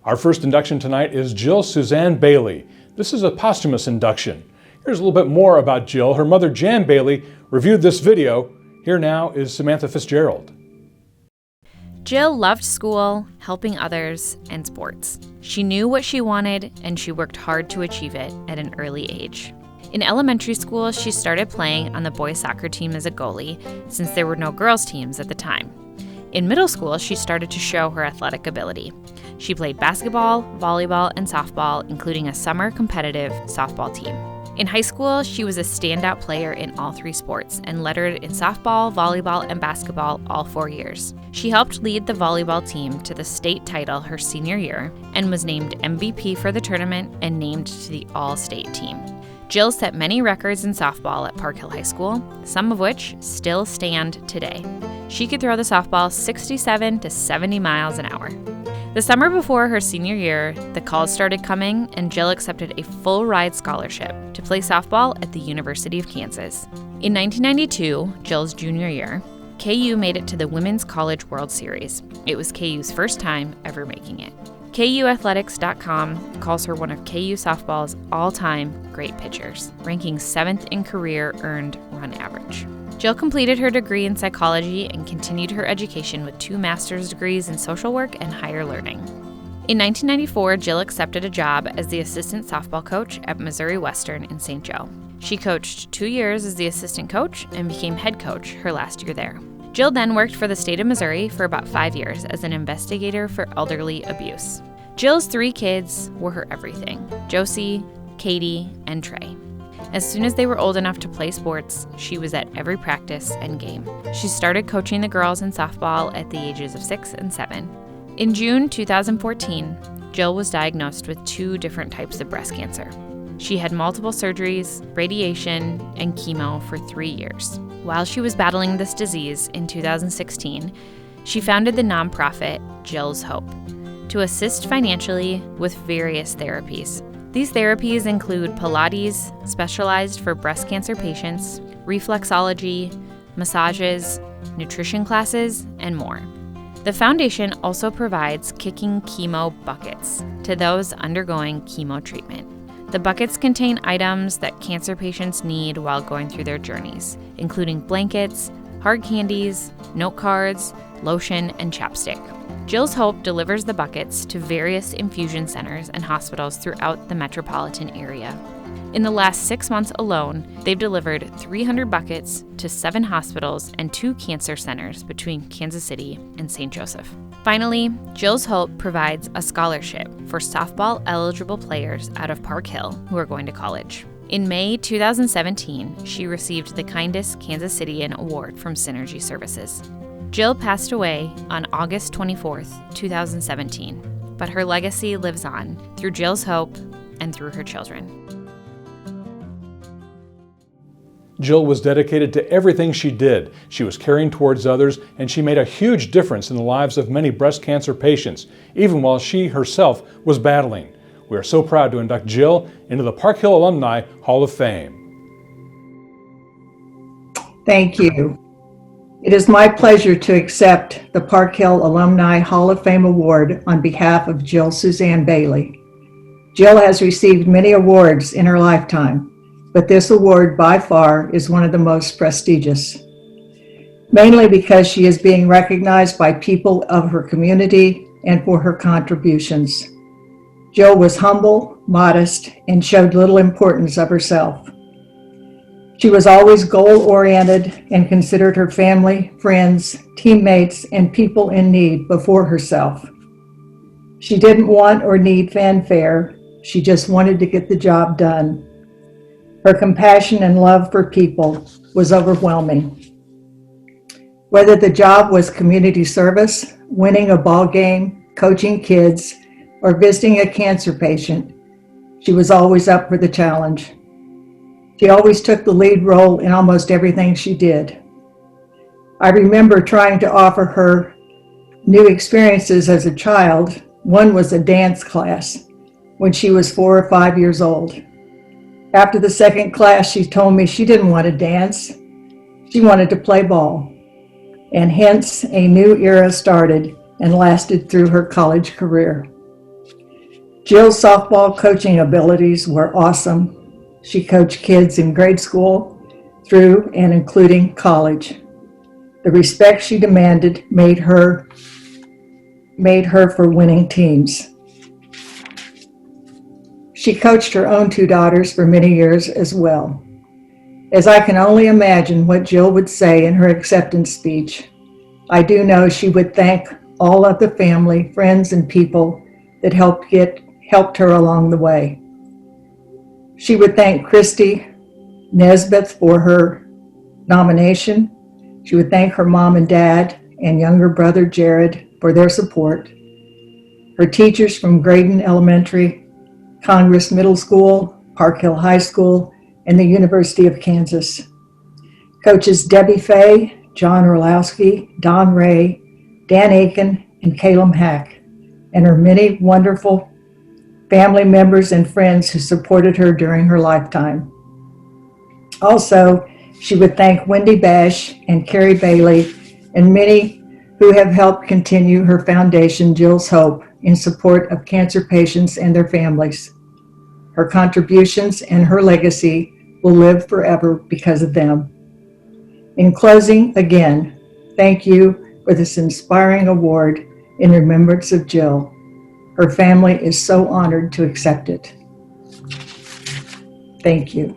Our first induction tonight is Jill Suzanne Bailey. This is a posthumous induction. Here's a little bit more about Jill. Her mother, Jan Bailey, reviewed this video. Here now is Samantha Fitzgerald. Jill loved school, helping others, and sports. She knew what she wanted, and she worked hard to achieve it at an early age. In elementary school, she started playing on the boys' soccer team as a goalie, since there were no girls' teams at the time. In middle school, she started to show her athletic ability. She played basketball, volleyball, and softball, including a summer competitive softball team. In high school, she was a standout player in all three sports and lettered in softball, volleyball, and basketball all 4 years. She helped lead the volleyball team to the state title her senior year and was named MVP for the tournament and named to the all-state team. Jill set many records in softball at Park Hill High School, some of which still stand today. She could throw the softball 67 to 70 miles an hour. The summer before her senior year, the calls started coming and Jill accepted a full-ride scholarship to play softball at the University of Kansas. In 1992, Jill's junior year, KU made it to the Women's College World Series. It was KU's first time ever making it. KUathletics.com calls her one of KU softball's all-time great pitchers, ranking 7th in career earned run average. Jill completed her degree in psychology and continued her education with 2 master's degrees in social work and higher learning. In 1994, Jill accepted a job as the assistant softball coach at Missouri Western in St. Joe. She coached 2 years as the assistant coach and became head coach her last year there. Jill then worked for the state of Missouri for about 5 years as an investigator for elderly abuse. Jill's 3 kids were her everything: Josie, Katie, and Trey. As soon as they were old enough to play sports, she was at every practice and game. She started coaching the girls in softball at the ages of 6 and 7. In June 2014, Jill was diagnosed with 2 different types of breast cancer. She had multiple surgeries, radiation, and chemo for 3 years. While she was battling this disease in 2016, she founded the nonprofit Jill's Hope to assist financially with various therapies. These therapies include Pilates, specialized for breast cancer patients, reflexology, massages, nutrition classes, and more. The foundation also provides kicking chemo buckets to those undergoing chemo treatment. The buckets contain items that cancer patients need while going through their journeys, including blankets, hard candies, note cards, lotion, and chapstick. Jill's Hope delivers the buckets to various infusion centers and hospitals throughout the metropolitan area. In the last 6 months alone, they've delivered 300 buckets to 7 hospitals and 2 cancer centers between Kansas City and St. Joseph. Finally, Jill's Hope provides a scholarship for softball-eligible players out of Park Hill who are going to college. In May 2017, she received the Kindest Kansas Citian Award from Synergy Services. Jill passed away on August 24, 2017, but her legacy lives on through Jill's Hope and through her children. Jill was dedicated to everything she did. She was caring towards others, and she made a huge difference in the lives of many breast cancer patients, even while she herself was battling. We are so proud to induct Jill into the Park Hill Alumni Hall of Fame. Thank you. It is my pleasure to accept the Park Hill Alumni Hall of Fame Award on behalf of Jill Suzanne Bailey. Jill has received many awards in her lifetime, but this award by far is one of the most prestigious, mainly because she is being recognized by people of her community and for her contributions. Jill was humble, modest, and showed little importance of herself. She was always goal-oriented and considered her family, friends, teammates, and people in need before herself. She didn't want or need fanfare. She just wanted to get the job done. Her compassion and love for people was overwhelming. Whether the job was community service, winning a ball game, coaching kids, or visiting a cancer patient, she was always up for the challenge. She always took the lead role in almost everything she did. I remember trying to offer her new experiences as a child. One was a dance class when she was 4 or 5 years old. After the second class, she told me she didn't want to dance. She wanted to play ball. And hence, a new era started and lasted through her college career. Jill's softball coaching abilities were awesome. She coached kids in grade school through and including college. The respect she demanded made her for winning teams. She coached her own two daughters for many years as well. As I can only imagine what Jill would say in her acceptance speech, I do know she would thank all of the family, friends, and people that helped her along the way. She would thank Christy Nesbeth for her nomination. She would thank her mom and dad and younger brother Jared for their support. Her teachers from Graydon Elementary, Congress Middle School, Park Hill High School, and the University of Kansas. Coaches Debbie Fay, John Orlowski, Don Ray, Dan Aiken, and Caleb Hack, and her many wonderful family members and friends who supported her during her lifetime. Also, she would thank Wendy Bash and Carrie Bailey and many who have helped continue her foundation, Jill's Hope, in support of cancer patients and their families. Her contributions and her legacy will live forever because of them. In closing, again, thank you for this inspiring award in remembrance of Jill. Her family is so honored to accept it. Thank you.